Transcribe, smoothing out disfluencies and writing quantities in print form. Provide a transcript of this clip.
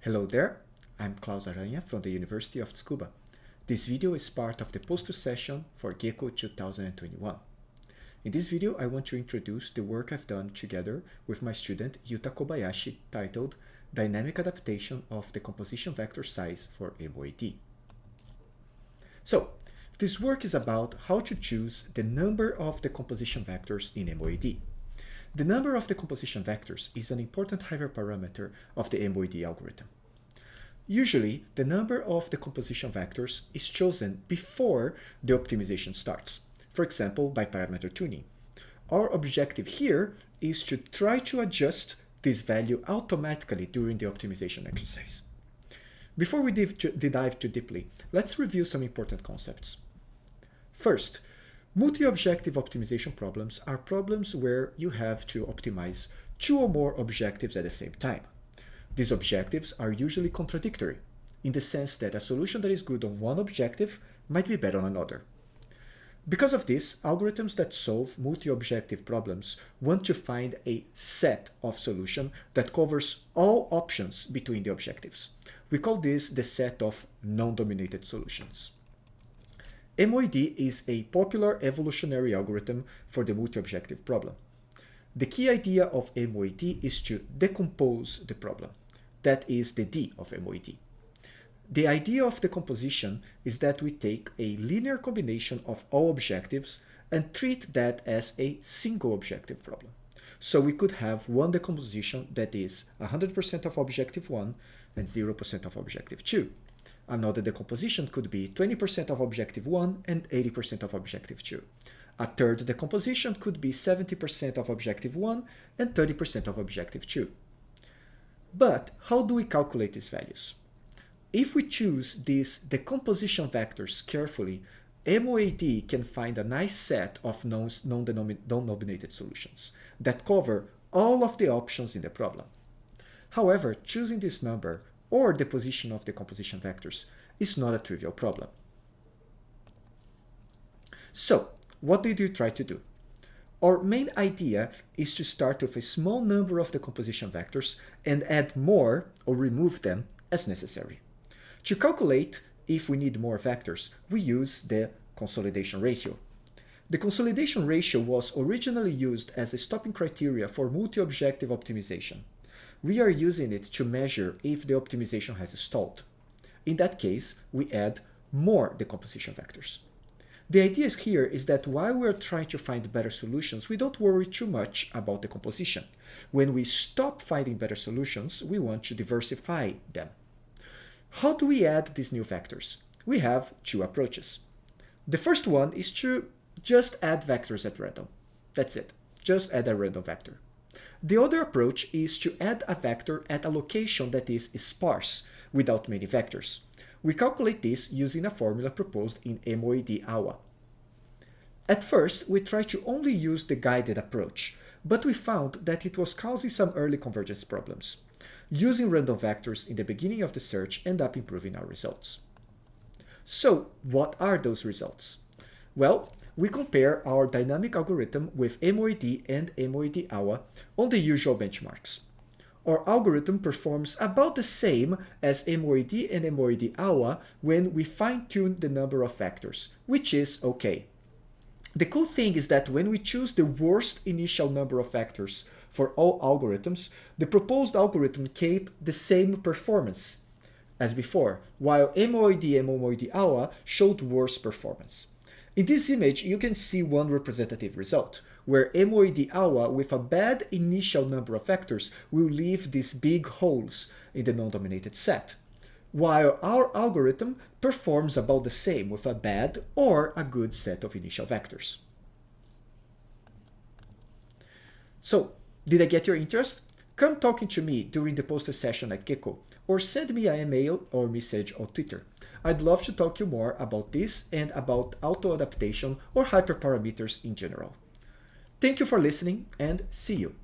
Hello there, I'm Claus Aranha from the University of Tsukuba. This video is part of the poster session for GECCO 2021. In this video, I want to introduce the work I've done together with my student Yuta Kobayashi titled Dynamic Adaptation of Decomposition Vector Size for MOED. So, this work is about how to choose the number of decomposition vectors in MOED. The number of decomposition vectors is an important hyperparameter of the MOED algorithm. Usually, the number of decomposition vectors is chosen before the optimization starts, for example, by parameter tuning. Our objective here is to try to adjust this value automatically during the optimization exercise. Before we dive too deeply, let's review some important concepts. First, multi-objective optimization problems are problems where you have to optimize two or more objectives at the same time. These objectives are usually contradictory, in the sense that a solution that is good on one objective might be bad on another. Because of this, algorithms that solve multi-objective problems want to find a set of solutions that covers all options between the objectives. We call this the set of non-dominated solutions. MOED is a popular evolutionary algorithm for the multi-objective problem. The key idea of MOED is to decompose the problem. That is the D of MOED. The idea of decomposition is that we take a linear combination of all objectives and treat that as a single objective problem. So we could have one decomposition that is 100% of objective 1 and 0% of objective 2. Another decomposition could be 20% of objective 1 and 80% of objective 2. A third decomposition could be 70% of objective 1 and 30% of objective 2. But how do we calculate these values? If we choose these decomposition vectors carefully, MOED can find a nice set of non-dominated solutions that cover all of the options in the problem. However, choosing this number or the position of decomposition vectors is not a trivial problem. So, what did you try to do? Our main idea is to start with a small number of decomposition vectors and add more or remove them as necessary. To calculate if we need more vectors, we use the consolidation ratio. The consolidation ratio was originally used as a stopping criteria for multi-objective optimization. We are using it to measure if the optimization has stalled. In that case, we add more decomposition vectors. The idea here is that while we're trying to find better solutions, we don't worry too much about the composition. When we stop finding better solutions, we want to diversify them. How do we add these new vectors? We have two approaches. The first one is to just add vectors at random. That's it. Just add a random vector. The other approach is to add a vector at a location that is sparse, without many vectors. We calculate this using a formula proposed in MOED AWA. At first, we tried to only use the guided approach, but we found that it was causing some early convergence problems. Using random vectors in the beginning of the search ended up improving our results. So, what are those results? Well, we compare our dynamic algorithm with MOED and MOED AWA on the usual benchmarks. Our algorithm performs about the same as MOED and MOED AWA when we fine-tune the number of vectors, which is okay. The cool thing is that when we choose the worst initial number of vectors for all algorithms, the proposed algorithm kept the same performance as before, while MOED and MOED AWA showed worse performance. In this image, you can see one representative result, where MOED AWA with a bad initial number of vectors will leave these big holes in the non-dominated set, while our algorithm performs about the same with a bad or a good set of initial vectors. So, did I get your interest? Come talking to me during the poster session at GECCO, or send me an email or message on Twitter. I'd love to talk to you more about this and about auto-adaptation or hyperparameters in general. Thank you for listening and see you.